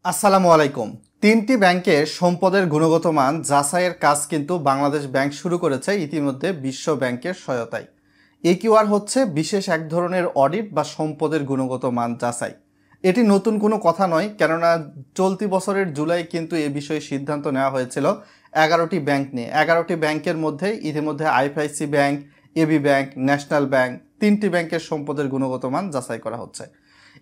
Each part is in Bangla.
আসসালামু আলাইকুম। তিনটি ব্যাংকের সম্পদের গুণগত মান যাচাইয়ের কাজ কিন্তু বাংলাদেশ ব্যাংক শুরু করেছে ইতিমধ্যে বিশ্ব ব্যাংকের সহায়তায়। একিউআর হচ্ছে বিশেষ এক ধরনের অডিট বা সম্পদের গুণগত মান যাচাই। এটি নতুন কোনো কথা নয়, কেননা চলতি বছরের জুলাই কিন্তু এ বিষয়ে সিদ্ধান্ত নেওয়া হয়েছিল 11টি ব্যাংক নিয়ে। 11টি ব্যাংকের মধ্যে ইতিমধ্যে IFIC bank, AB bank, national bank, তিনটি ব্যাংকের সম্পদের গুণগত মান যাচাই করা হচ্ছে।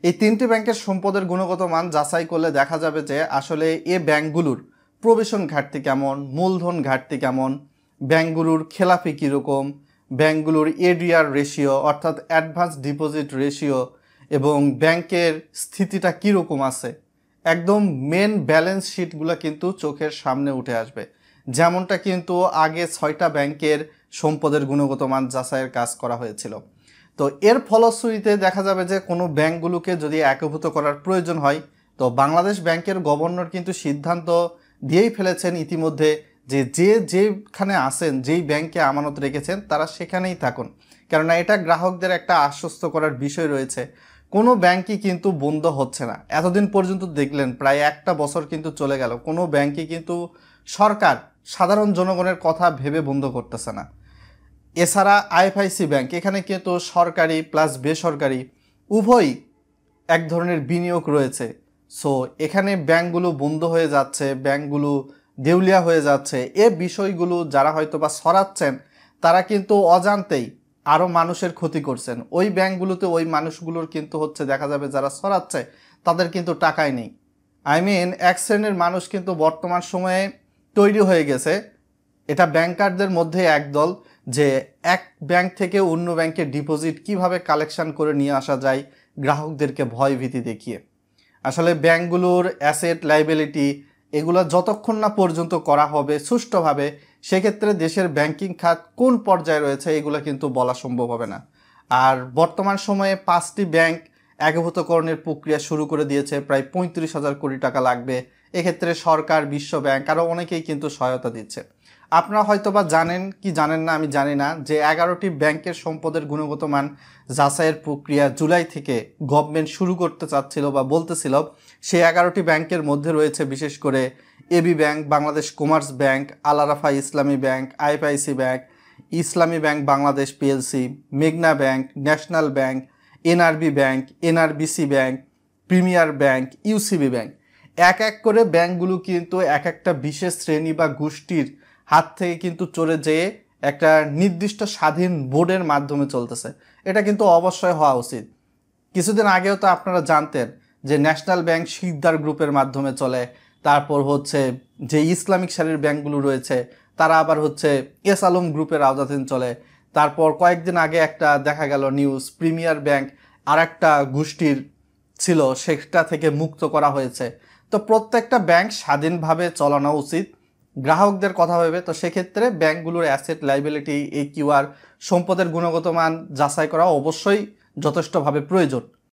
এই তিনটি ব্যাংকের সম্পদের গুণগত মান যাচাই করলে দেখা যাবে যে আসলে এ ব্যাংকগুলোর প্রভিশন ঘাটতি কেমন, মূলধন ঘাটতি কেমন, ব্যাংকগুলোর খেলাপি কীরকম, ব্যাংকগুলোর এডিআর রেশিও অর্থাৎ অ্যাডভান্স ডিপোজিট রেশিও এবং ব্যাংকের স্থিতিটা কীরকম আছে। একদম মেন ব্যালেন্স শিটগুলো কিন্তু চোখের সামনে উঠে আসবে, যেমনটা কিন্তু আগে 6টা ব্যাংকের সম্পদের গুণগত মান যাচাইয়ের কাজ করা হয়েছিল। তো এর ফলশ্রুতিতে দেখা যাবে যে কোনো ব্যাংকগুলোকে যদি একীভূত করার প্রয়োজন হয়, তো বাংলাদেশ ব্যাংকের গভর্নর কিন্তু সিদ্ধান্ত দিয়েই ফেলেছেন ইতিমধ্যে যে যেখানে আছেন, যেই ব্যাংকে আমানত রেখেছেন তারা সেখানেই থাকুন, কেননা এটা গ্রাহকদের একটা আশ্বস্ত করার বিষয় রয়েছে। কোনো ব্যাংকই কিন্তু বন্ধ হচ্ছে না। এতদিন পর্যন্ত দেখলেন প্রায় একটা বছর কিন্তু চলে গেল, কোনো ব্যাংকই কিন্তু সরকার সাধারণ জনগণের কথা ভেবে বন্ধ করতেছে না। এছাড়া আইএফআইসি ব্যাংক, এখানে কিন্তু সরকারি প্লাস বেসরকারি উভয়ই এক ধরনের বিনিয়োগ রয়েছে। সো এখানে ব্যাংকগুলো বন্ধ হয়ে যাচ্ছে, ব্যাংকগুলো দেউলিয়া হয়ে যাচ্ছে, এ বিষয়গুলো যারা হয়তো বা ছড়াচ্ছেন তারা কিন্তু অজান্তেই আরও মানুষের ক্ষতি করছেন। ওই ব্যাংকগুলোতে ওই মানুষগুলোর কিন্তু হচ্ছে দেখা যাবে যারা ছড়াচ্ছে তাদের কিন্তু টাকাই নেই। এক শ্রেণীর মানুষ কিন্তু বর্তমান সময়ে তৈরি হয়ে গেছে, এটা ব্যাংকারদের মধ্যে একদল, যে এক ব্যাংক থেকে অন্য ব্যাংকে ডিপোজিট কিভাবে কালেকশন করে নিয়ে আসা যায় গ্রাহকদেরকে ভয় ভীতি দেখিয়ে। আসলে ব্যাংকগুলোর অ্যাসেট লাইবিলিটি এগুলো যতক্ষণ না পর্যন্ত করা হবে সুষ্ঠুভাবে, সেক্ষেত্রে দেশের ব্যাংকিং খাত কোন পর্যায়ে রয়েছে এগুলো কিন্তু বলা সম্ভব হবে না। আর বর্তমান সময়ে 5টি ব্যাংক একীভূতকরণের প্রক্রিয়া শুরু করে দিয়েছে, প্রায় 35,000 কোটি টাকা লাগবে। এক্ষেত্রে সরকার, বিশ্ব ব্যাংক আরও অনেকেই কিন্তু সহায়তা দিচ্ছে। আপনারা হয়তো বা জানেন কি জানেন না আমি জানি না, যে 11টি ব্যাংকের সম্পদের গুণগত মান যাচাইয়ের প্রক্রিয়া জুলাই থেকে গভর্নমেন্ট শুরু করতে চাচ্ছিল বা বলতেছিল। সেই 11টি ব্যাংকের মধ্যে রয়েছে বিশেষ করে AB bank, Bangladesh commerce bank, Al Arafah Islami bank, IFIC bank, Islami bank Bangladesh PLC, মেঘনা bank, national bank, NRB bank, NRBC bank, premier bank, UCB bank. এক এক করে ব্যাংকগুলো কিন্তু এক একটা বিশেষ শ্রেণী বা গোষ্ঠীর হাত থেকে কিন্তু চলে যেয়ে একটা নির্দিষ্ট স্বাধীন বোর্ডের মাধ্যমে চলতেছে। এটা কিন্তু অবশ্যই হওয়া উচিত। কিছুদিন আগেও তো আপনারা জানতেন যে ন্যাশনাল ব্যাংক শিকদার গ্রুপের মাধ্যমে চলে, তারপর হচ্ছে যে ইসলামিক সারির ব্যাংকগুলো রয়েছে তারা আবার হচ্ছে এস আলম গ্রুপের আওতাধীন চলে। তারপর কয়েকদিন আগে একটা দেখা গেল নিউজ, প্রিমিয়ার ব্যাংক আর একটা গোষ্ঠীর ছিল, সেটা থেকে মুক্ত করা হয়েছে। তো প্রত্যেকটা ব্যাংক স্বাধীনভাবে চালানো উচিত গ্রাহকদের কথা ভেবে। তো সেক্ষেত্রে ব্যাংকগুলোর অ্যাসেট লাইবিলিটি, একিউআর, সম্পদের গুণগত মান যাচাই করা অবশ্যই যথেষ্টভাবে প্রয়োজন।